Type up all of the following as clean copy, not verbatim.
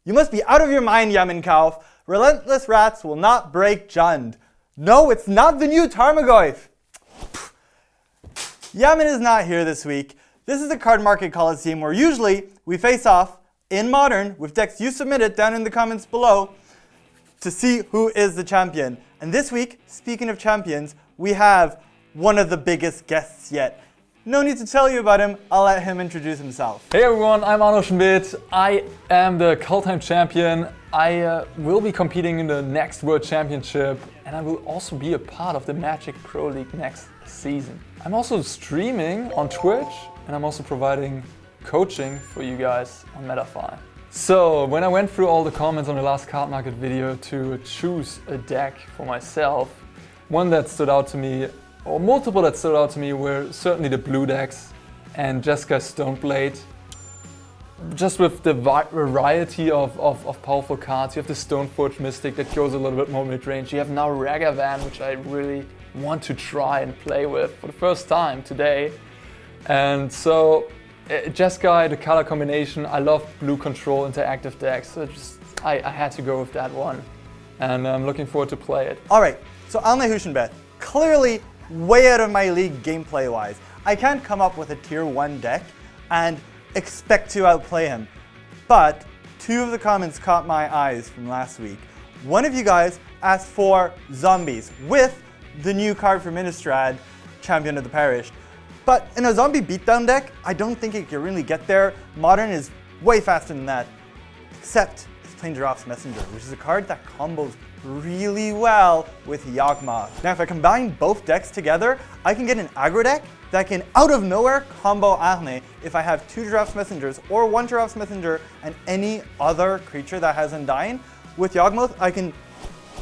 You must be out of your mind, Yamenkauf. Relentless rats will not break Jund. No, it's not the new Tarmogoyf. Yamen is not here this week. This is the Cardmarket Coliseum where usually we face off in Modern with decks you submitted down in the comments below to see who is the champion. And this week, speaking of champions, we have one of the biggest guests yet. No need to tell you about him, I'll let him introduce himself. Hey everyone, I'm Arne Huschenbeth. I am the Kaldheim champion. I will be competing in the next World Championship and I will also be a part of the Magic Pro League next season. I'm also streaming on Twitch and I'm also providing coaching for you guys on MetaFi. So when I went through all the comments on the last Cardmarket video to choose a deck for myself, one that stood out to me, or multiple that stood out to me, were certainly the blue decks and Jeskai Stoneblade. Just with the variety of powerful cards, you have the Stoneforge Mystic that goes a little bit more mid-range. You have now Ragavan, which I really want to try and play with for the first time today. And so Jeskai, the color combination, I love blue control interactive decks, so I had to go with that one. And I'm looking forward to play it. Alright, so Arne Huschenbeth, clearly way out of my league gameplay wise. I can't come up with a tier 1 deck and expect to outplay him. But two of the comments caught my eyes from last week. One of you guys asked for zombies with the new card from Innistrad, Champion of the Perished. But in a zombie beatdown deck, I don't think it can really get there. Modern is way faster than that, except it's playing Giraffe's Messenger, which is a card that combos really well with Yawgmoth. Now if I combine both decks together, I can get an aggro deck that can out of nowhere combo Arne if I have 2 Giraffe's Messengers or 1 Giraffe's Messenger and any other creature that has Undying. With Yawgmoth, I can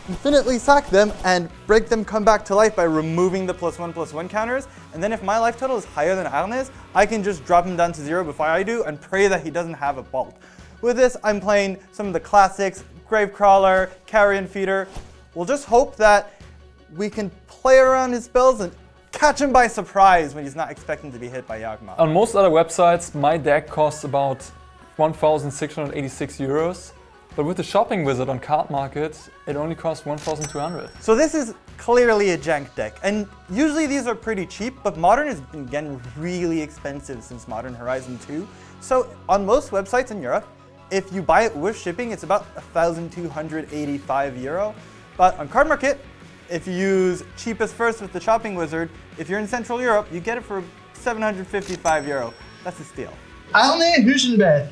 infinitely sack them and break them come back to life by removing the +1/+1 counters. And then if my life total is higher than Arne's, I can just drop him down to 0 before I do and pray that he doesn't have a bolt. With this, I'm playing some of the classics, Gravecrawler, Carrion Feeder. We'll just hope that we can play around his spells and catch him by surprise when he's not expecting to be hit by Yawgmoth. On most other websites, my deck costs about 1,686 euros. But with the shopping wizard on Cardmarket, it only costs 1,200. So this is clearly a jank deck, and usually these are pretty cheap, but Modern has been getting really expensive since Modern Horizon 2. So on most websites in Europe, if you buy it with shipping, it's about 1,285 euro. But on Cardmarket, if you use cheapest first with the shopping wizard, if you're in Central Europe, you get it for 755 euro. That's a steal. Arne Huschenbeth.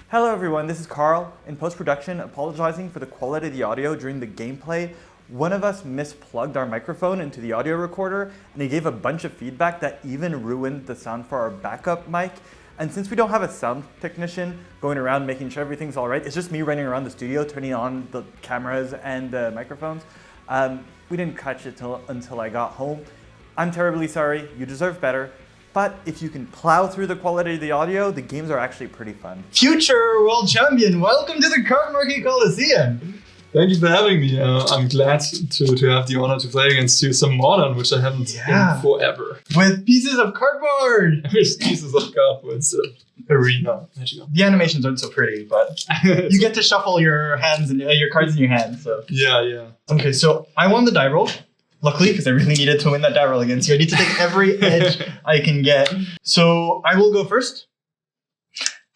Hello everyone, this is Carl. In post-production, apologizing for the quality of the audio during the gameplay. One of us misplugged our microphone into the audio recorder and he gave a bunch of feedback that even ruined the sound for our backup mic. And since we don't have a sound technician going around making sure everything's all right, it's just me running around the studio, turning on the cameras and the microphones. We didn't catch it until I got home. I'm terribly sorry, you deserve better. But if you can plow through the quality of the audio, the games are actually pretty fun. Future World Champion, welcome to the Cardmarket Coliseum. Thank you for having me. I'm glad to have the honor to play against you some Modern, which I haven't in forever. With pieces of cardboard. With pieces of cardboard, so arena. The animations aren't so pretty, but you get to shuffle your hands and your cards in your hand. So yeah. Okay, so I won the die roll. Luckily, because I really needed to win that die roll against you. I need to take every edge I can get. So I will go first.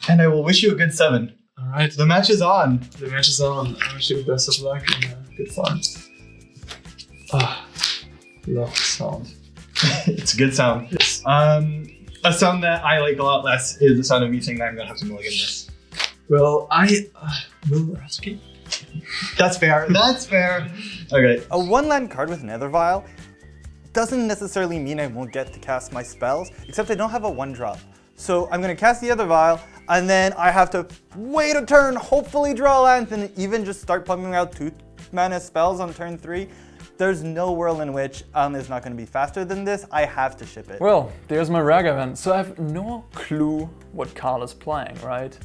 And I will wish you a good 7. All right. The match is on. The match is on. I wish you the best of luck and good fun. Love the sound. It's a good sound. Yes. A sound that I like a lot less is the sound of me saying that I'm going to have to mulligan this. Well, I will ask you. That's fair. That's fair. Okay. A 1-land card with Nether Vial doesn't necessarily mean I won't get to cast my spells, except I don't have a 1-drop. So I'm going to cast the Nether Vial, and then I have to wait a turn, hopefully draw a land, and even just start pumping out 2-mana spells on turn 3. There's no world in which is not going to be faster than this. I have to ship it. Well, there's my Ragavan. So I have no clue what card is playing, right?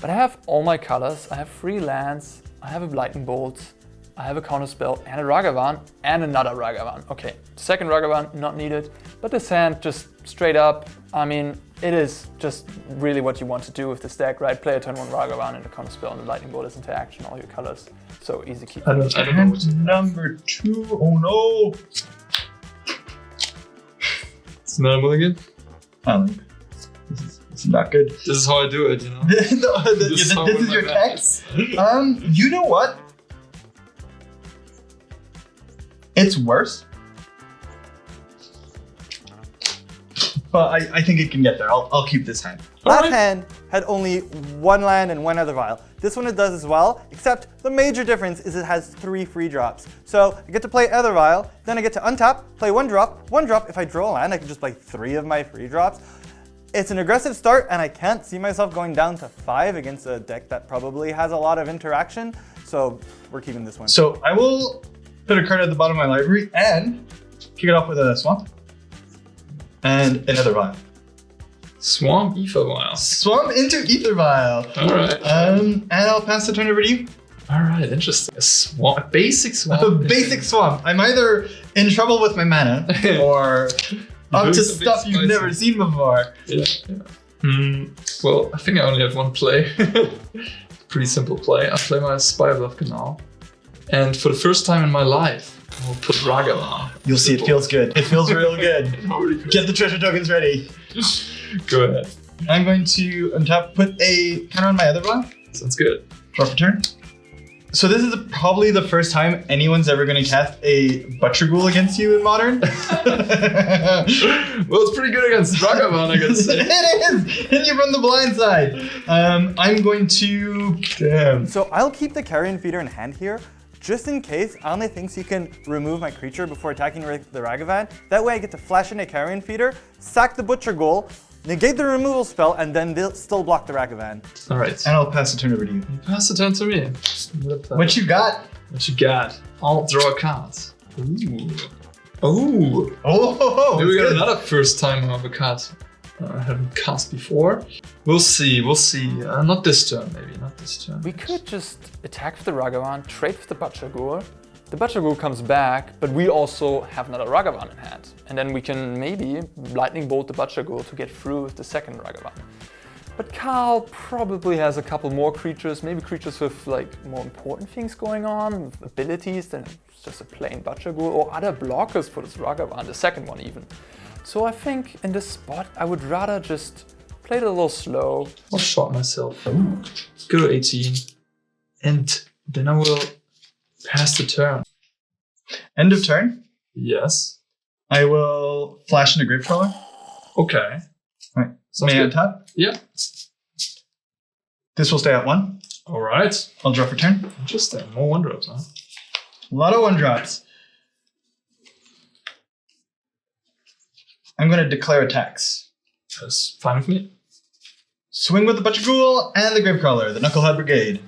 But I have all my colors. I have 3 lands. I have a Lightning Bolt, I have a Counterspell, and a Ragavan, and another Ragavan. Okay, second Ragavan, not needed. But this hand, just straight up, I mean, it is just really what you want to do with this deck, right? Play a turn 1 Ragavan and a counterspell and the lightning bolt is into action, all your colors. So easy keep. I don't know what And number 2. Oh no! It's not a mulligan. This is not good. This is how I do it, you know. This is your text. You know what? It's worse. But I think it can get there. I'll keep this hand. Last hand had only 1 land and 1 other vial. This one it does as well, except the major difference is it has 3 free drops. So I get to play other vial, then I get to untap, play 1 drop. 1 drop, if I draw a land, I can just play 3 of my free drops. It's an aggressive start, and I can't see myself going down to 5 against a deck that probably has a lot of interaction. So we're keeping this one. So I will put a card at the bottom of my library and kick it off with a swamp. And another vial. Swamp Ether Vial. Swamp into Ether Vial. Alright. And I'll pass the turn over to you. Alright, interesting. A basic swamp. A basic swamp. I'm either in trouble with my mana or up to doing something stuff you've spicy. never seen before. Yeah. Well, I think I only have 1 play. Pretty simple play. I play my Spirebluff Canal. And for the first time in my life, I'll put Ragavan. You'll see, it feels good. It feels real good. Get the treasure tokens ready. Go ahead. I'm going to untap, put a counter on my other vial. Sounds good. Draw for turn. So this is probably the first time anyone's ever going to cast a Butcher Ghoul against you in Modern. Well, it's pretty good against Ragavan, I gotta say. It is! And you run the blind side. I'm going to... Damn. So I'll keep the Carrion Feeder in hand here, just in case Arne thinks he can remove my creature before attacking the Ragavan. That way I get to flash in a Carrion Feeder, sack the Butcher Ghoul, negate the removal spell, and then they'll still block the Ragavan. Alright. And I'll pass the turn over to you. You pass the turn to me. What you got? What you got? I'll draw a card. Ooh. Oh. Oh, Maybe we got good. another first time of a card I haven't cast before. We'll see, we'll see. Not this turn, maybe, not this turn. We could just attack with the Ragavan, trade with the Butcher Ghoul. The Butcher Ghoul comes back, but we also have another Ragavan in hand. And then we can maybe Lightning Bolt the Butcher Ghoul to get through with the second Ragavan. But Carl probably has a couple more creatures, maybe creatures with like more important things going on, with abilities than just a plain Butcher Ghoul, or other blockers for this Ragavan, the second one even. So I think in this spot I would rather just play it a little slow. I'll shot myself. Go to 18. And then I will pass the turn. End of turn. Yes. I will flash into Gravecrawler. Okay. Right. Sounds May I good. untap? Yeah. This will stay at 1. Alright. I'll draw for turn. Interesting. More 1-drops, huh? A lot of 1-drops. I'm going to declare attacks. That's fine with me. Swing with the Butcher Ghoul and the Gravecrawler, the Knucklehead Brigade.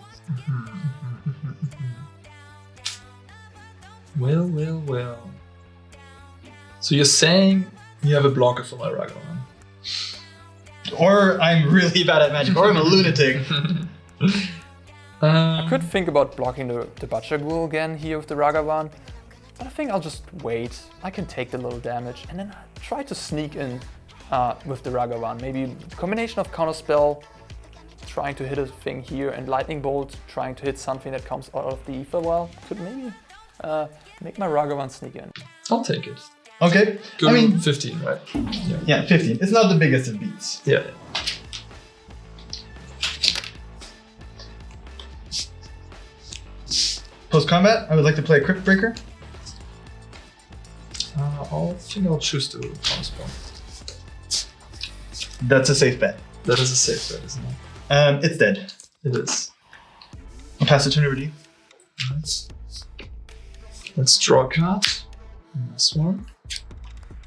Well, well, well. So you're saying you have a blocker for my Ragavan? Or I'm really bad at Magic, or I'm a lunatic. I could think about blocking the Butcher Ghoul again here with the Ragavan, but I think I'll just wait. I can take the little damage and then try to sneak in with the Ragavan. Maybe the combination of Counterspell, trying to hit a thing here, and Lightning Bolt, trying to hit something that comes out of the Ether Well, could maybe make my Ragavan sneak in. I'll take it. Okay. Go I mean, 15, right? yeah, 15. It's not the biggest of beats. Yeah. Post combat, I would like to play a Crypt Breaker. I think I'll choose to Counterspell. That's a safe bet. That is a safe bet, isn't it? It's dead. It is. I'll pass the turn over to you. Nice. Let's draw a card. This one.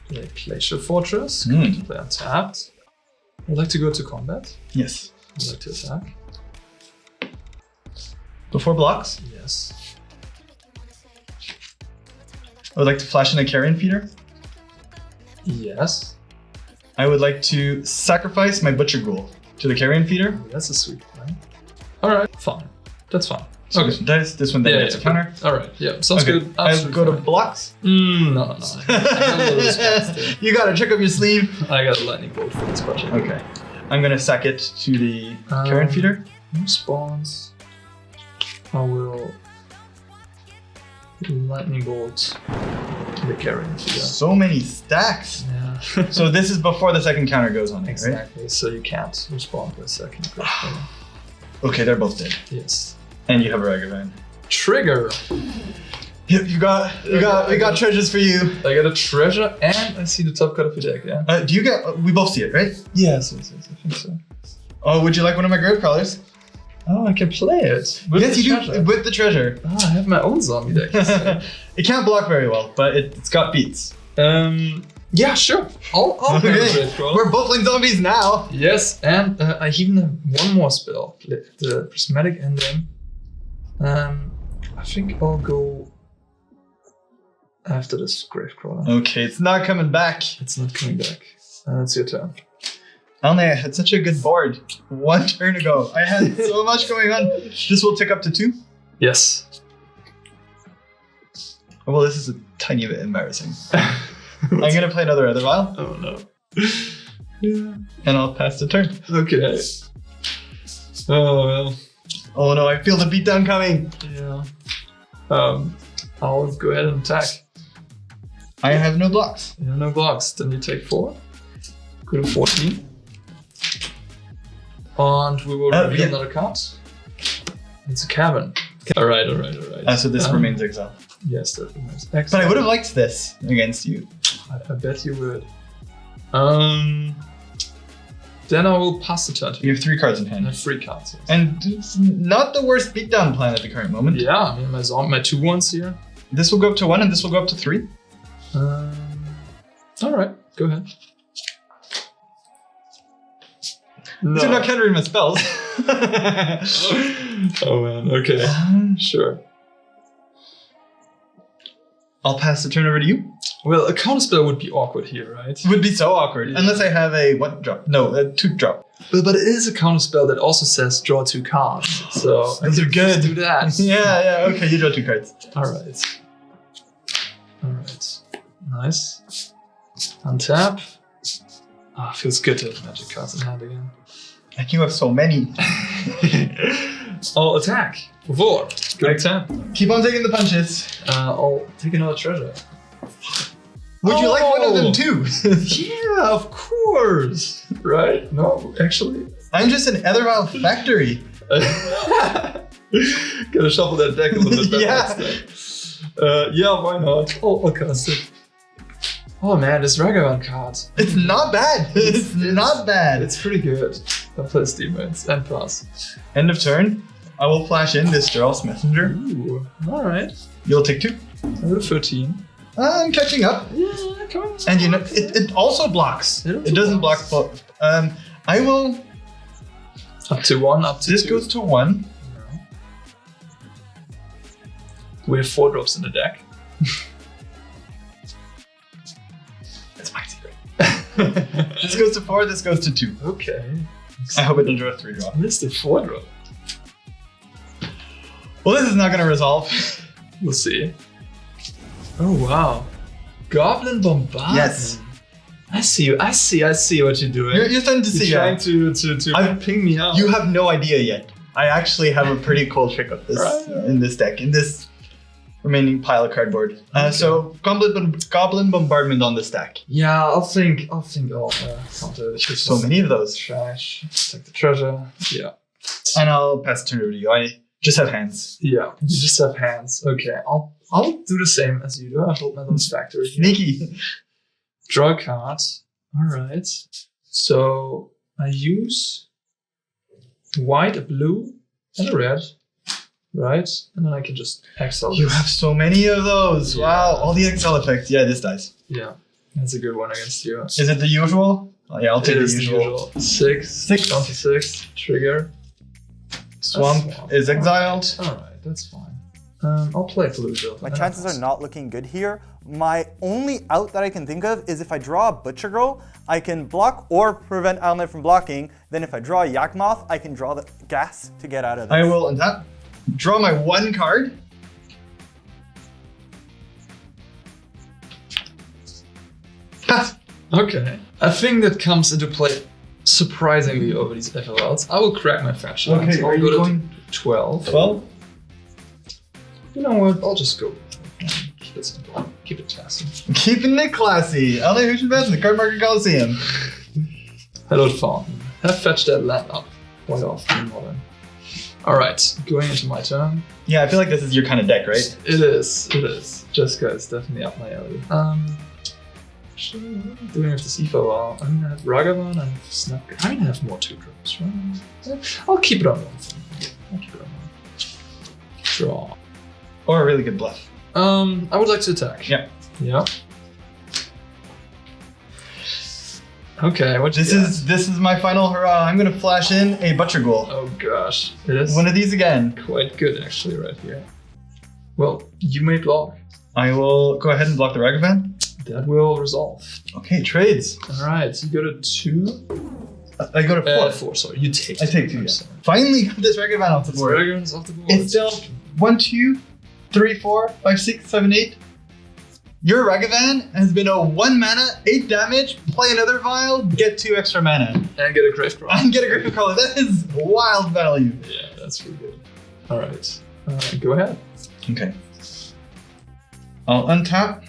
Play Glacier Fortress. Mm. Play untapped. I'd like to go to combat. Yes. I'd like to attack. Before blocks, Yes. I would like to flash in a Carrion Feeder. Yes. I would like to sacrifice my Butcher Ghoul to the Carrion Feeder. That's a sweet plan. Alright, fine. That's fine. So Okay. this one dies. This one then gets a counter. Alright, yeah, sounds Okay. good. I'll Absolutely go to fine. blocks. No. I have a little response too. You got a trick up your sleeve. I got a lightning bolt for this project. Okay. I'm gonna sack it to the Karen feeder. Response. I will lightning bolt the carrying feeder. So many stacks. Yeah. So this is before the second counter goes on, right? Exactly. So you can't respond for a second. Okay, they're both dead. Yes. And you have a Ragavan. Trigger. Yep, we got treasures for you. I got a treasure and I see the top card of your deck. Yeah. Do you get? We both see it, right? Yes. I think so. Oh, would you like one of my grave crawlers? Oh, I can play it. With Yes, the you treasure. do with the treasure. Oh, I have my own zombie deck. It can't block very well, but it's got beats. Yeah, sure. I'll play the Grave Crawler. We're both playing zombies now. Yes, and I even have one more spell, the Prismatic Ending. I think I'll go after this Gravecrawler. Okay, it's not coming back. It's not coming back. It's your turn. Arne, I had such a good board 1 turn ago. I had so much going on. This will tick up to 2. Yes. Well, this is a tiny bit embarrassing. I'm gonna play another Other Vial, Oh no. Yeah. and I'll pass the turn. Okay. Oh well. Oh no, I feel the beatdown coming. Yeah. I'll go ahead and attack. I have no blocks. Yeah, no blocks. Then you take 4. Go to 14. And we will reveal yeah. another card. It's a cavern. Alright. So this remains exile. Yes, that remains But I excellent. would have liked this against you. I bet you would. Then I will pass the turn to you. You have 3 cards in I hand. have 3 cards. Yes. And it's not the worst beatdown plan at the current moment. Yeah, I mean my 2/1s here. This will go up to 1 and this will go up to 3. Alright, go ahead. No. So I'm not countering my spells. Oh man, okay. Sure. I'll pass the turn over to you. Well, a counterspell would be awkward here, right? It would be so awkward. Yeah. Unless I have a 1 drop. No, a 2 drop. But it is a counterspell that also says draw 2 cards. So Those are good. do that. Yeah, okay, you draw 2 cards. Alright. Nice. Untap. Ah, feels good to have magic cards in hand again. And you have so many. I'll attack. For 4. Good 10. Keep on taking the punches. I'll take another treasure. Would you like one of them Oh. too? Yeah, of course. Right? No, actually. I'm just an Ethervile factory. Gotta shuffle that deck a little bit better Yeah. next time. Yeah, why not? I'll cast it. Oh man, this Ragavan card. It's not bad. It's not bad. It's pretty good. I'll play Steammates and pass. End of turn. I will flash in this Gerald's Messenger. Ooh, alright. You'll take 2. I go to 13. I'm catching up. Yeah, come on. And you know, it also blocks. It also It doesn't block. blocks. I will. Up to 1, up to This 2. goes to 1. We have 4 drops in the deck. That's my secret. This goes to 4. This goes to 2. Okay. I hope it doesn't draw a 3 drop. Missed a 4 drop. Well, this is not going to resolve. We'll see. Oh wow. Goblin Bombardment. Yes. I see you. I see what you're doing. You're starting to see. You're trying to I've- ping me out. You have no idea yet. I actually have a pretty cool trick of this Right. in this deck, in this remaining pile of cardboard. So Goblin Bombardment on the stack. Yeah, I'll think. Counter. There's so many of those. Trash. Take the treasure. Yeah. And I'll pass the turn over to you. I just have hands. Yeah. You just have hands. Okay. I'll do the same as you do. I'll hold my little factory. here. Sneaky. Draw a card. Alright. So I use white, a blue, and a red. Right? And then I can just exile You this. have so many of those. Yeah. Wow. All the exile effects. Yeah, this dies. Yeah. That's a good one against you. Is it the usual? Oh, yeah, I'll take It the is usual. 6. Down to 6. Trigger. Swamp is exiled. Alright, that's fine. I'll play blue though. My chances are not looking good here. My only out that I can think of is if I draw a Butcher Girl, I can block or prevent Arne from blocking. Then if I draw a Yawgmoth, I can draw the gas to get out of this. I will untap. Draw my 1 card. Pass. Okay. A thing that comes into play surprisingly over these FLLs. I will crack my fetch. Okay, I'll are go you to going 12. 12? You know what? I'll just go. Keep it simple. Keep it classy. Keeping it classy. Arne Huschenbeth in the Cardmarket Coliseum. Hello, Fountain. Have fetched that land up quite often in Modern. Alright, going into my turn. Yeah, I feel like this is your kind of deck, right? It is. Jeskai is definitely up my alley. Doing with this EVO, well, I'm gonna have Ragavan, I have Snap. I'm gonna have more 2-drops, right? I'll keep it on 1 for me. Draw. Or a really good bluff. I would like to attack. Yeah. Yeah. Okay, what This is my final hurrah. I'm gonna flash in a Butcher Ghoul. Oh gosh, it is One of these again. quite good actually right here. Well, you may block. I will go ahead and block the Ragavan. That will resolve. Okay, trades. Alright, so you go to 2. I go to 4. 4, sorry. You take I take 2. I'm Yeah. sorry. Finally got this Ragavan off the board. Dragons off the board. It's still 1, 2, 3, 4, 5, 6, 7, 8. Your Ragavan has been a 1 mana, 8 damage, play another vial, get 2 extra mana. And get a Gravecrawler. And get a Grave Crawler. That is wild value. Yeah, that's really good. Alright, go ahead. Okay. I'll untap.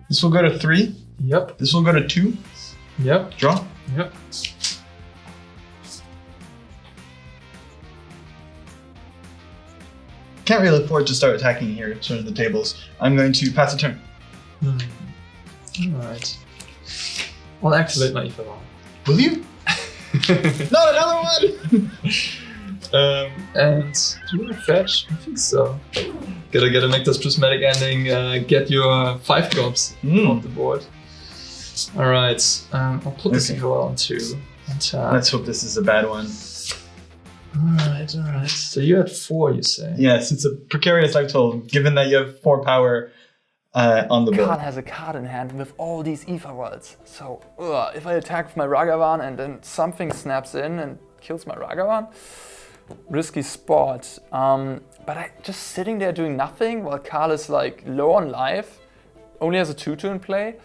This will go to 3. Yep, This will go to 2. yep, Draw. yep. Can't really afford to start attacking here, turn the tables. I'm going to pass a turn. Alright. I'll activate my EVO. Will you? Not another one! And do I fetch? I think so. Gotta make this prismatic ending, get your 5 drops off the board. Alright, I'll put this Okay. EVO on 2. Let's hope this is a bad one. Alright. So you had 4, you say? Yes, it's a precarious life total, given that you have 4 power on the Khan board. has a card in hand with all these Aether Worlds. So if I attack with my Ragavan and then something snaps in and kills my Ragavan, risky spot. But I just sitting there doing nothing while Karl is like low on life, only has a 2/2 in play.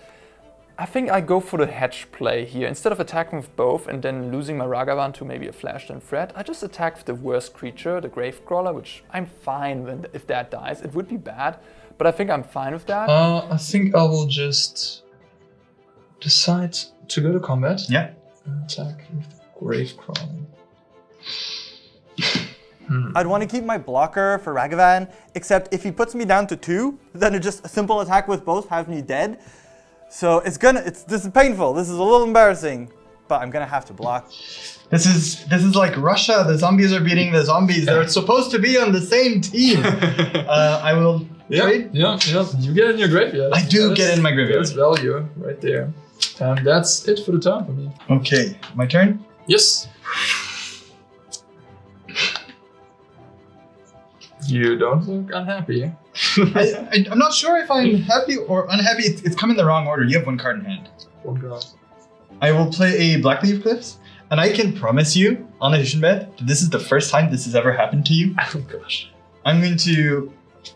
I think I go for the hedge play here. Instead of attacking with both and then losing my Ragavan to maybe a flashed and threat, I just attack with the worst creature, the Gravecrawler, which I'm fine with if that dies. It would be bad, but I think I'm fine with that. I think I will just decide to go to combat. Yeah. And attack with Gravecrawler. I'd want to keep my blocker for Ragavan, except if he puts me down to 2, then it just a simple attack with both has me dead. So this is painful. This is a little embarrassing, but I'm gonna have to block. This is like Russia. The zombies are beating the zombies. They're supposed to be on the same team. I will trade. Yeah. You get in your graveyard. I do get in my graveyard. That's value right there. And that's it for the turn for me. Okay, my turn. Yes. You don't look unhappy. I'm not sure if I'm happy or unhappy. It's come in the wrong order. You have 1 card in hand. Oh god. I will play a Blackleaf Cliffs, and I can promise you, Arne Huschenbeth, that this is the first time this has ever happened to you. Oh gosh. I'm going to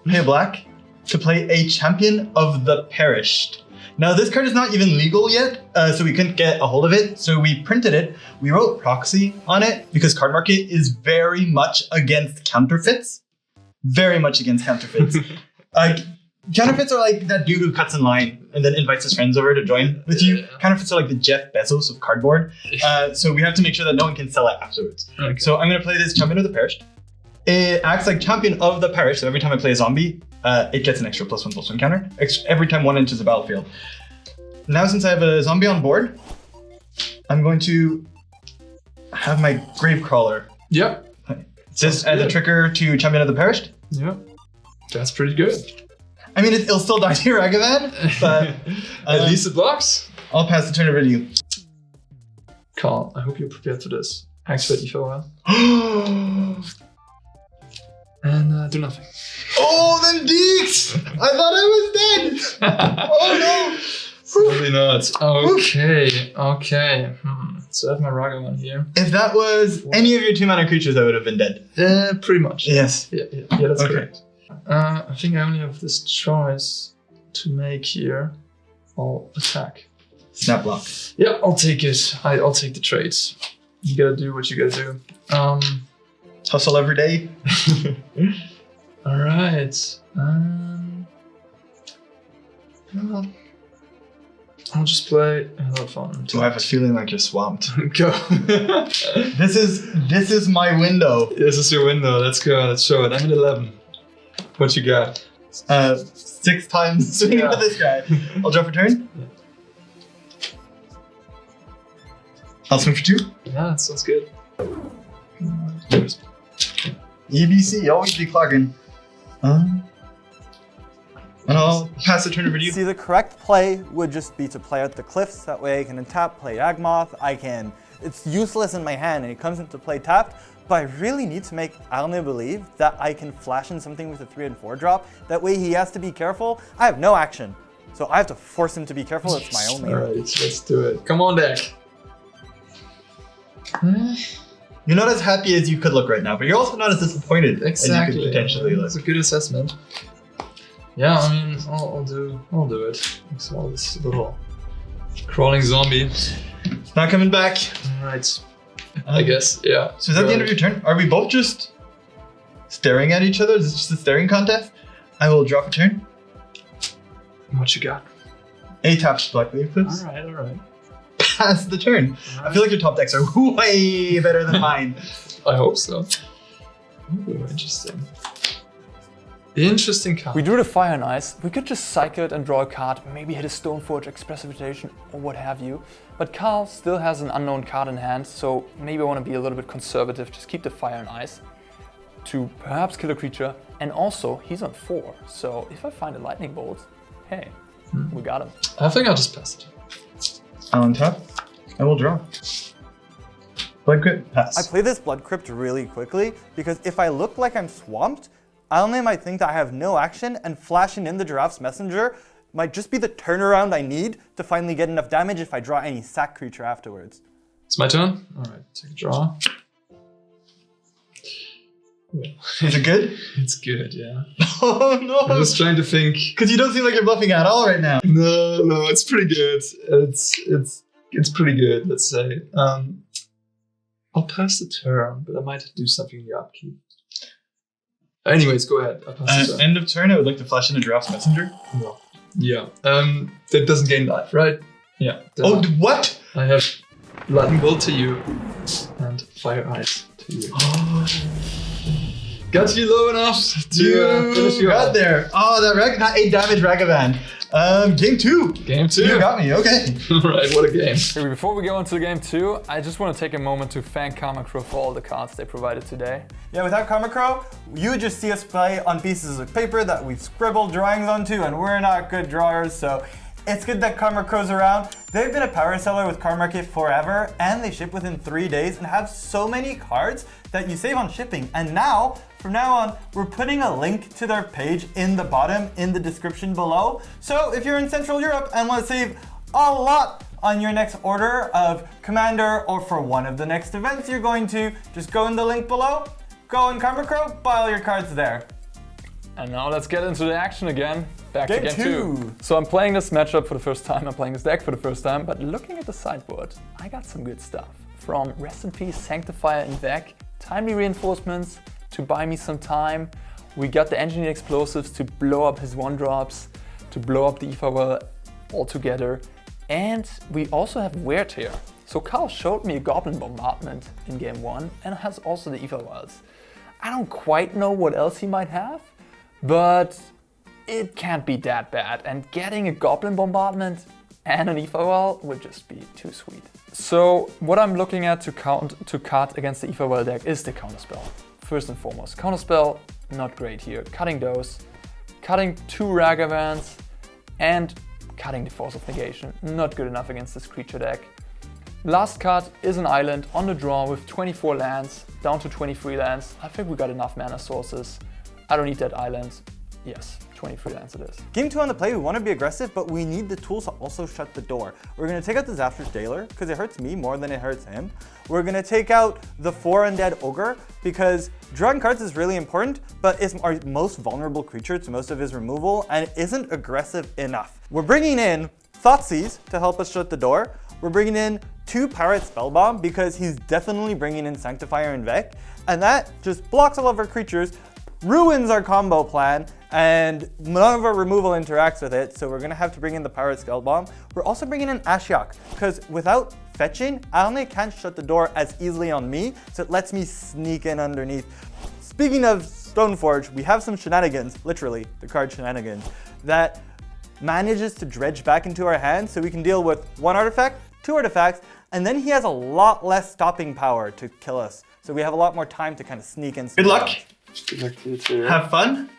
pay a black to play a Champion of the Perished. Now, this card is not even legal yet, so we couldn't get a hold of it. So we printed it. We wrote proxy on it because Cardmarket is very much against counterfeits. Very much against counterfeits. Counterfeits are like that dude who cuts in line and then invites his friends over to join with you. Yeah. Counterfeits are like the Jeff Bezos of cardboard. So we have to make sure that no one can sell it afterwards. Okay. So I'm going to play this Champion of the Perished. It acts like Champion of the Perished, so every time I play a zombie, it gets an extra +1/+1 counter. Every time one enters the battlefield. Now, since I have a zombie on board, I'm going to have my Gravecrawler. Yep. This as a trigger to Champion of the Perished. Yeah. That's pretty good. I mean, it'll still die to Ragavan, but At least it blocks. I'll pass the turn over to you. Carl, I hope you're prepared for this. Activate EVO and do nothing. Oh, then Deeks! I thought I was dead! Oh no! Absolutely not. Okay, okay. So I have my Ragavan here. If that was any of your 2-mana creatures, I would have been dead. Pretty much. Yes. Yeah, that's Okay. correct. I think I only have this choice to make here. I'll attack. Snap block. Yeah, I'll take it. I'll take the trades. You gotta do what you gotta do. Hustle every day. All right. Well, I'll just play Hello Fun. Do I have a feeling like you're swamped? Go. This is my window. This is your window. Let's go. Let's show it. I'm at 11. What you got? 6 times swinging Yeah. with this guy. I'll draw for turn. Yeah. I'll swing for 2. Yeah, that sounds good. EBC, always be clogging. And I'll pass the turn over to you. See, the correct play would just be to play out the cliffs. That way I can untap, play Yawgmoth. It's useless in my hand and it comes into play tapped. But I really need to make Arne believe that I can flash in something with a 3 and 4 drop. That way he has to be careful. I have no action. So I have to force him to be careful. It's my only. Alright, let's do it. Come on, deck. You're not as happy as you could look right now, but you're also not as disappointed as you could potentially look. That's a good assessment. Yeah, I mean, I'll do it. So all this little crawling zombie. It's not coming back. Alright. I guess, yeah. So is that the end of your turn? Are we both just staring at each other? Is this just a staring contest? I will draw for turn. What you got? A taps Black Leaf Cliffs. Alright. Pass the turn. I feel like your top decks are way better than mine. I hope so. Ooh, interesting. Interesting card. We drew the Fire and Ice. We could just cycle it and draw a card, maybe hit a Stoneforge, Express Invitation, or what have you. But Carl still has an unknown card in hand, so maybe I want to be a little bit conservative, just keep the Fire and Ice to perhaps kill a creature. And also, he's on 4, so if I find a Lightning Bolt, hey, we got him. I think I'll just pass it. I'll untap. I will draw. Blood Crypt, pass. I play this Blood Crypt really quickly because if I look like I'm swamped, Arne might think that I have no action and flashing in the Giraffe's Messenger might just be the turnaround I need to finally get enough damage if I draw any sack creature afterwards. It's my turn. Alright, take a draw. Is it good? It's good, yeah. Oh I no! was trying to think. Because you don't seem like you're bluffing at all right now. No, it's pretty good. It's pretty good, let's say. I'll pass the turn, but I might do something in the upkeep. Anyways, go ahead. I'll pass the turn. End of turn, I would like to flash in a Giraffe's Messenger. No. Yeah. That doesn't gain life, right? Yeah. Oh, what? I have Lightning Bolt to you and Fire Ice to you. Got you low enough to finish You you got off. there. Oh, that 8 damage Ragavan. Game 2. Game 2. You got me, okay. Alright, what a game. Okay, before we go into game 2, I just want to take a moment to thank Cardmarket for all the cards they provided today. Yeah, without Cardmarket, you would just see us play on pieces of paper that we've scribbled drawings onto, and we're not good drawers, so it's good that Cardmarket's around. They've been a power seller with Cardmarket forever, and they ship within 3 days and have so many cards that you save on shipping. And now, from now on, we're putting a link to their page in the bottom, in the description below. So if you're in Central Europe and want to save a lot on your next order of Commander or for one of the next events you're going to, just go in the link below, go on Cardmarket, buy all your cards there. And now let's get into the action again. Back Game to game 2. So I'm playing this matchup for the first time, I'm playing this deck for the first time, but looking at the sideboard, I got some good stuff. From Rest in Peace, Sanctifier in deck, Timely Reinforcements to buy me some time. We got the Engineered Explosives to blow up his 1-drops, to blow up the Aether Well altogether. And we also have Wear Tear. So Carl showed me a Goblin Bombardment in game 1 and has also the Aether Wells. I don't quite know what else he might have, but it can't be that bad. And getting a Goblin Bombardment and an Aether Well would just be too sweet. So what I'm looking at to card against the Aether Well deck is the Counterspell. First and foremost, Counterspell, not great here. Cutting those, cutting 2 Ragavans, and cutting the Force of Negation. Not good enough against this creature deck. Last card is an island on the draw with 24 lands, down to 23 lands. I think we got enough mana sources. I don't need that island. Yes, 23 lands it is. Game 2 on the play, we want to be aggressive, but we need the tools to also shut the door. We're going to take out the Zapdos Jailer, because it hurts me more than it hurts him. We're going to take out the 4 Undead Ogre, because drawing cards is really important, but it's our most vulnerable creature to most of his removal, and it isn't aggressive enough. We're bringing in Thoughtseize to help us shut the door. We're bringing in 2 Pirate Spellbomb, because he's definitely bringing in Sanctifier and Vec, and that just blocks all of our creatures, ruins our combo plan, and none of our removal interacts with it, so we're going to have to bring in the Pirate Spellbomb. We're also bringing in Ashiok, because without fetching, Arne can't shut the door as easily on me, so it lets me sneak in underneath. Speaking of Stoneforge, we have some shenanigans, literally the card shenanigans, that manages to dredge back into our hands, so we can deal with 1 artifact, 2 artifacts, and then he has a lot less stopping power to kill us, so we have a lot more time to kind of sneak in. Good luck. Good luck to you too. Have fun.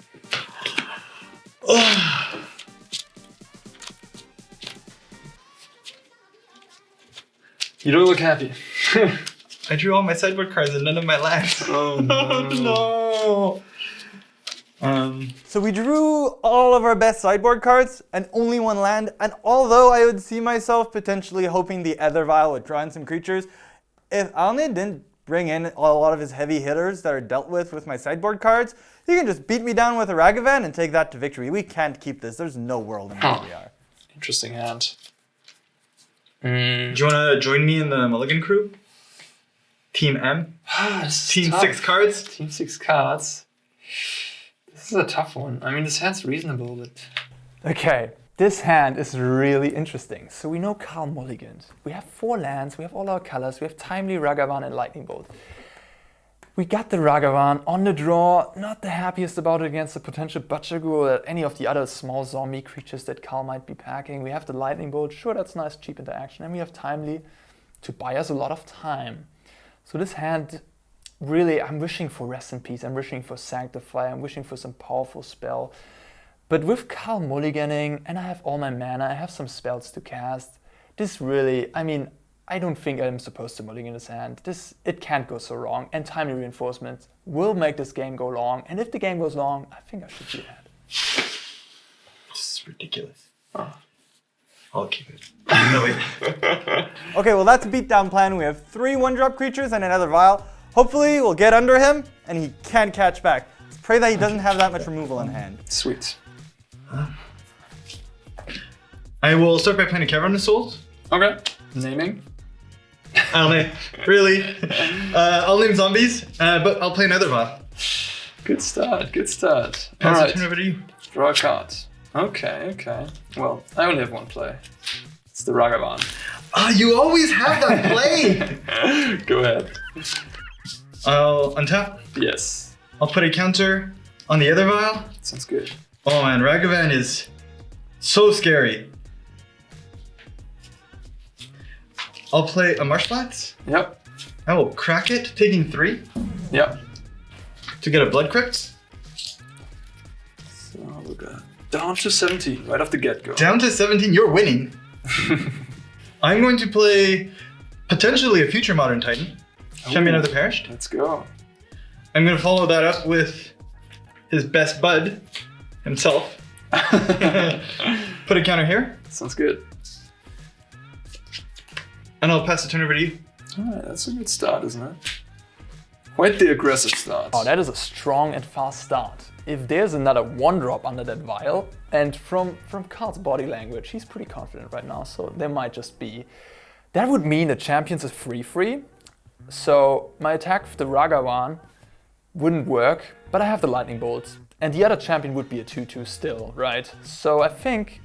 You don't look happy. I drew all my sideboard cards and none of my lands. Oh no. So we drew all of our best sideboard cards and only 1 land, and although I would see myself potentially hoping the Ether Vial would draw in some creatures, if Arne didn't bring in a lot of his heavy hitters that are dealt with my sideboard cards, he can just beat me down with a Ragavan and take that to victory. We can't keep this. There's no world in which we are. Interesting hand. Do you want to join me in the Mulligan crew? Team M? Team tough. 6 cards? Team 6 cards. This is a tough one. I mean, this hand's reasonable, but... Okay, this hand is really interesting. So we know Karl mulligans. We have 4 lands, we have all our colors, we have Timely, Ragavan, and Lightning Bolt. We got the Ragavan on the draw, not the happiest about it against the potential Butchergoo or any of the other small zombie creatures that Karl might be packing. We have the Lightning Bolt, sure, that's nice, cheap interaction, and we have Timely to buy us a lot of time. So this hand, really, I'm wishing for Rest in Peace, I'm wishing for Sanctify, I'm wishing for some powerful spell. But with Karl mulliganing, and I have all my mana, I have some spells to cast, this really, I mean, I don't think I'm supposed to mulligan this hand. It can't go so wrong, and Timely Reinforcement will make this game go long, and if the game goes long, I think I should do that. This is ridiculous. Oh. I'll keep it. No, wait. Okay, well that's a beatdown plan. We have 3 1-drop creatures and another Vial. Hopefully we'll get under him, and he can't catch back. Let's pray that he doesn't have that much removal in hand. Sweet. I will start by playing a Cavern of Souls. Okay. Naming. I'll name, really? I'll name zombies, but I'll play another Vial. Good start, good start. Pass Alright, the turn over to you. draw a card. Okay. Well, I only have 1 play. It's the Ragavan. Ah, you always have that play! Go ahead. I'll untap. Yes. I'll put a counter on the other Vial. Sounds good. Oh man, Ragavan is so scary. I'll play a Marshflats. Yep. I will crack it, taking 3 Yep. to get a Blood Crypt. So we'll go down to 17 right off the get-go. Down to 17, you're winning. I'm going to play potentially a future Modern Titan, Champion of the Perished. Let's go. I'm going to follow that up with his best bud, himself. Put a counter here, Sounds good. and I'll pass the turn over to you. Alright, that's a good start, isn't it? Quite the aggressive start. Oh, that is a strong and fast start. If there's another 1-drop under that Vial, and from Karl's body language, he's pretty confident right now, so there might just be... That would mean the Champions is free, so my attack with the Ragavan wouldn't work, but I have the Lightning Bolt, and the other champion would be a 2/2 still, right? So I think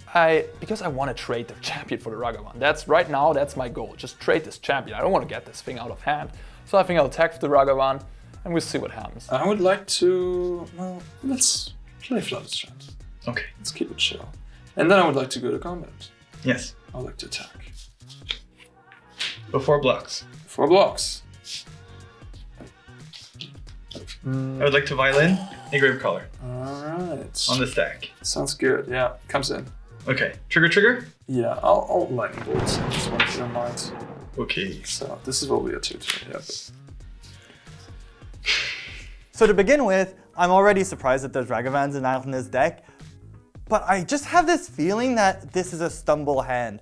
because I want to trade the champion for the Ragavan, right now that's my goal, just trade this champion. I don't want to get this thing out of hand, so I think I'll attack with the Ragavan, and we'll see what happens. I would like to... Well, let's play Flooded Strand. Okay. Let's keep it chill. And then I would like to go to combat. Yes. I'd like to attack. Before blocks. 4 blocks. I would like to violin a Gravecaller Alright. on the stack. Sounds good, yeah. Comes in. Okay. Trigger. Yeah, I'll Lightning Bolt. Just want to keep in mind. Okay. So this is what we are 2/2, yeah. So to begin with, I'm already surprised that there's Ragavans in this deck, but I just have this feeling that this is a stumble hand.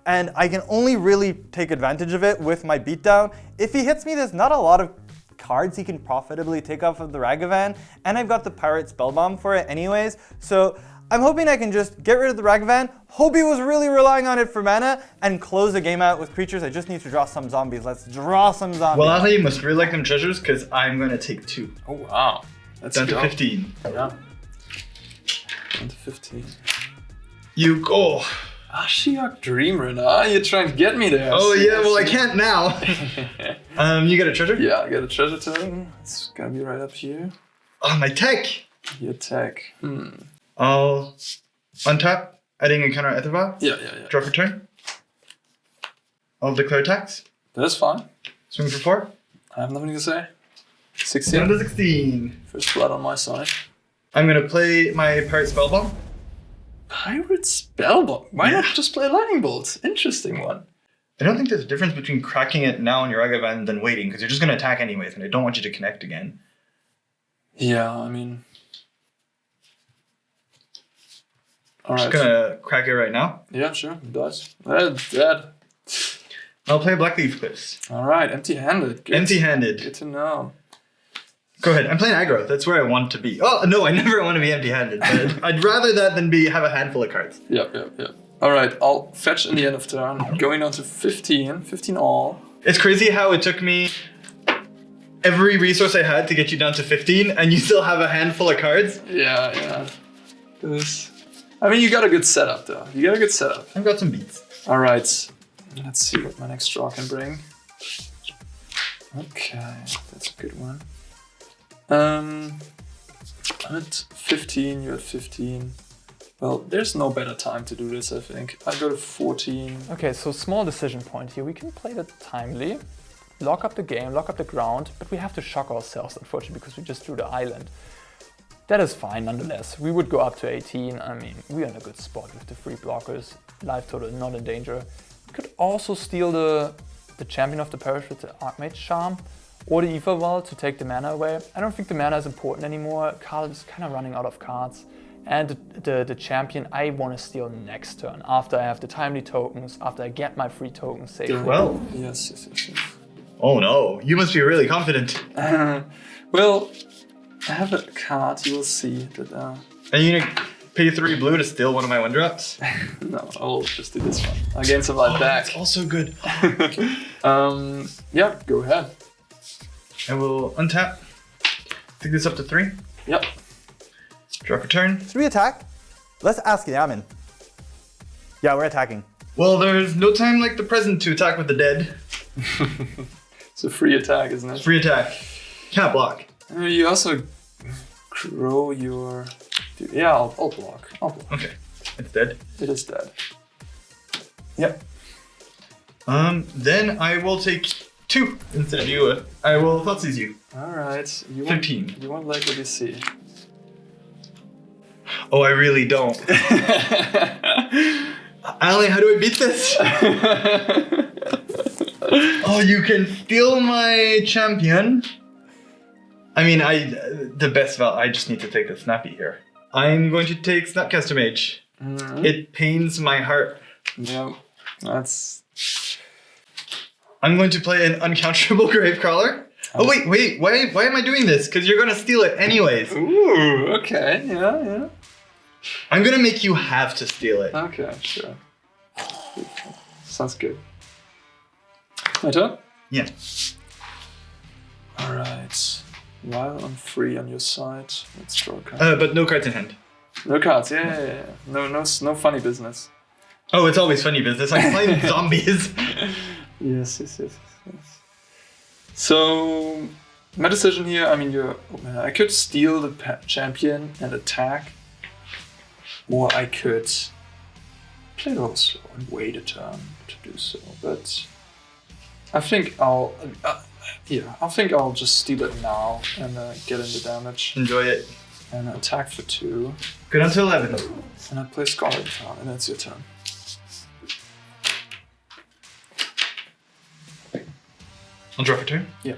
And I can only really take advantage of it with my beatdown. If he hits me, there's not a lot of cards he can profitably take off of the Ragavan, and I've got the Pirate Spellbomb for it anyways, so I'm hoping I can just get rid of the Ragavan. Hope he was really relying on it for mana, and close the game out with creatures. I just need to draw some zombies. Let's draw some zombies. Well, Arne, you must really like them treasures, because I'm going to take 2. Oh, wow. Let's Down go. to 15. Yeah. Down to 15. You go. Ashiok Dreamrunner, you're trying to get me there. Oh yeah, well I can't now. You get a treasure? Yeah, I got a treasure token. It's gotta be right up here. Oh, my tech. Your tech. I'll untap, adding a counter Etherva. Yeah. Draw for turn. I'll declare attacks. That's fine. Swing for 4. I have nothing to say. Down 16. to 16. First blood on my side. I'm gonna play my Pirate Spellbomb. Pirate Spellbolt. Why not just play Lightning Bolt? Interesting one. I don't think there's a difference between cracking it now on your Ragavan than waiting, because you're just gonna attack anyways, and I don't want you to connect again. Yeah, I mean. I'm Alright. just gonna crack it right now. Yeah, sure. It does. Dead. I'll play Blackleaf Cliffs. Alright, empty-handed. Good. Empty-handed. Good to know. Go ahead. I'm playing aggro. That's where I want to be. Oh, no, I never want to be empty-handed. But I'd rather that than have a handful of cards. Yep. Alright, I'll fetch in the end of turn. Going on to 15. 15 all. It's crazy how it took me every resource I had to get you down to 15, and you still have a handful of cards. Yeah. I mean, you got a good setup, though. I've got some beats. Alright, let's see what my next draw can bring. Okay, that's a good one. I'm at 15, you're at 15. Well, there's no better time to do this, I think. I go to 14. Okay, so small decision point here. We can play that timely, lock up the game, lock up the ground, but we have to shock ourselves, unfortunately, because we just drew the island. That is fine, nonetheless. We would go up to 18. I mean, we're in a good spot with the 3 blockers. Life total not in danger. We could also steal the champion of the parish with the Archmage Charm, or the Ether Wall to take the mana away. I don't think the mana is important anymore. Carl is kind of running out of cards. And the champion I want to steal next turn, after I have the timely tokens, after I get my free tokens safely. Well. Yes. Oh no, you must be really confident. Well, I have a card, you will see that... Are you gonna pay 3 blue to steal one of my 1-drops? No, I'll just do this one. I'll gain some life back. That's also good. Yeah, go ahead. I will untap. Take this up to 3. Yep. Draw for turn. Should we attack? Let's ask Yamin. Yeah, we're attacking. Well, there's no time like the present to attack with the dead. It's a free attack, isn't it? Free attack. Can't block. You also grow your... Yeah, I'll block. Okay, it's dead. It is dead. Yep. Then I will take 2 instead of you. I will Thoughtseize you. Alright. 15. You won't like what you see. Oh, I really don't. Ali, how do I beat this? Oh, you can steal my champion. I mean, the best val. I just need to take the snappy here. I'm going to take Snapcaster Mage. It pains my heart. Yeah, that's... I'm going to play an uncounterable Gravecrawler. Oh wait, why am I doing this? Because you're going to steal it anyways. Ooh, okay, yeah. I'm going to make you have to steal it. Okay, sure. Sounds good. My turn? Yeah. Alright. While I'm free on your side, let's draw a card. But no cards in hand. No cards, yeah. No funny business. Oh, it's always funny business. I'm playing zombies. Yes. So, my decision here, I mean, I could steal the champion and attack, or I could play it all slow and wait a turn to do so, but I think I'll just steal it now and get in the damage. Enjoy it. And attack for 2. Good until 11. And I play Scarlet Town, and that's your turn. I'll draw for turn. Yeah.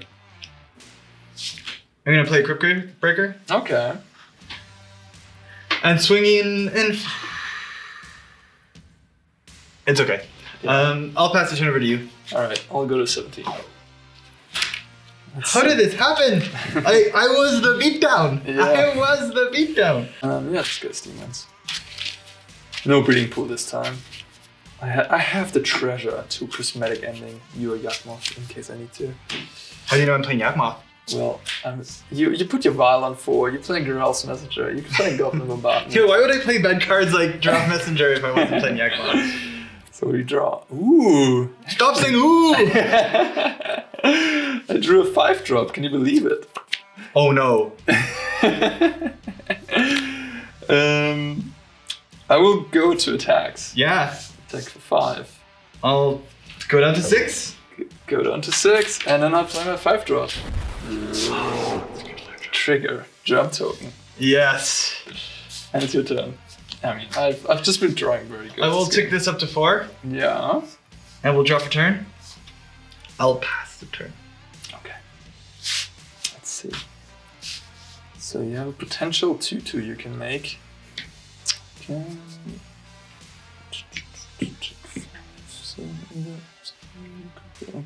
I'm gonna play Crypt Breaker. Okay. And swinging in. It's okay. I'll pass the turn over to you. Alright, I'll go to 17. How did this happen? I was the beatdown. Yeah. I was the beatdown. Yeah, Jeskai Demons. No breeding pool this time. I have the treasure to prismatic ending your Yawgmoth in case I need to. How do you know I'm playing Yawgmoth? Well, you put your Vial on 4, you're playing Giral's Messenger, you're playing Goblin Bombardment. Dude, why would I play bad cards like Draft Messenger if I wasn't playing Yawgmoth? So we draw. Ooh! Stop saying ooh! I drew a 5-drop, can you believe it? Oh no. I will go to attacks. Yeah. Attack for 5. I'll go down to 6. Go down to 6, and then I'll play my 5-drop. Trigger. Jump token. Yes. And it's your turn. I mean, I've just been drawing very good. I will tick this up to 4. Yeah. And we'll drop a turn. I'll pass the turn. Okay. Let's see. So you have a potential 2/2 you can make.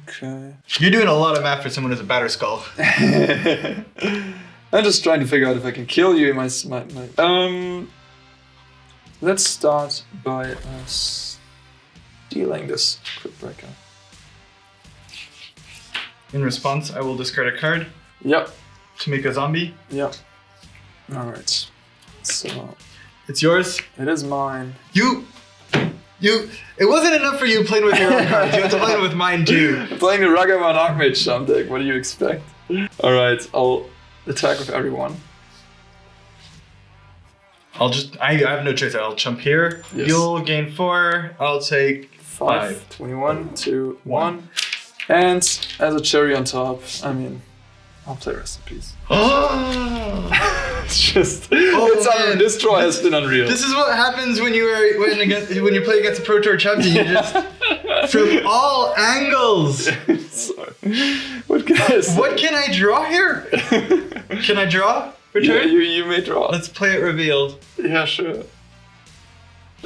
Okay. You're doing a lot of math for someone who's a batter skull. I'm just trying to figure out if I can kill you in my let's start by stealing this Crypt Breaker. In response, I will discard a card Yep. to make a zombie. Yep. Alright. So It's yours. it is mine. It wasn't enough for you playing with your own cards. You had to play with mine too. I'm playing the Ragavan Archmage Sham deck, what do you expect? Alright, I'll attack with everyone. I have no choice. I'll jump here. Yes. You'll gain 4. I'll take 5. 21, 2, 1. And as a cherry on top, I mean, I'll play Rest in Peace. It's just, man. this draw has been unreal. This is what happens when you play against a Pro Tour champion. You just from all angles. Sorry. What can I say? What can I draw here? Can I draw for Yeah, turn? you may draw. Let's play it revealed. Yeah, sure.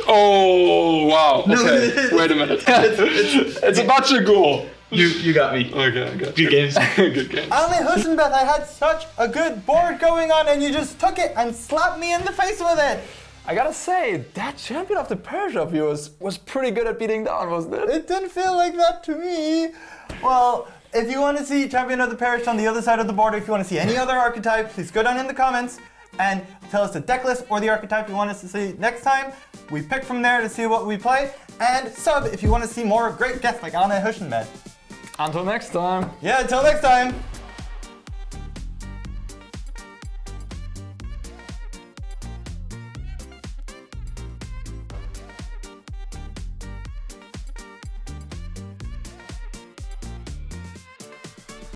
Oh, wow. No, Okay, wait a minute. It's a bunch of goal. You got me. Okay, I got Good games. Good games. Arne Huschenbeth, I had such a good board going on and you just took it and slapped me in the face with it. I gotta say, that champion of the parish of yours was pretty good at beating down, wasn't it? It didn't feel like that to me. Well, if you want to see Champion of the Parish on the other side of the border, if you want to see any other archetype, please go down in the comments and tell us the deck list or the archetype you want us to see next time. We pick from there to see what we play. And sub if you want to see more great guests like Arne Huschenbeth. Until next time. Yeah, until next time.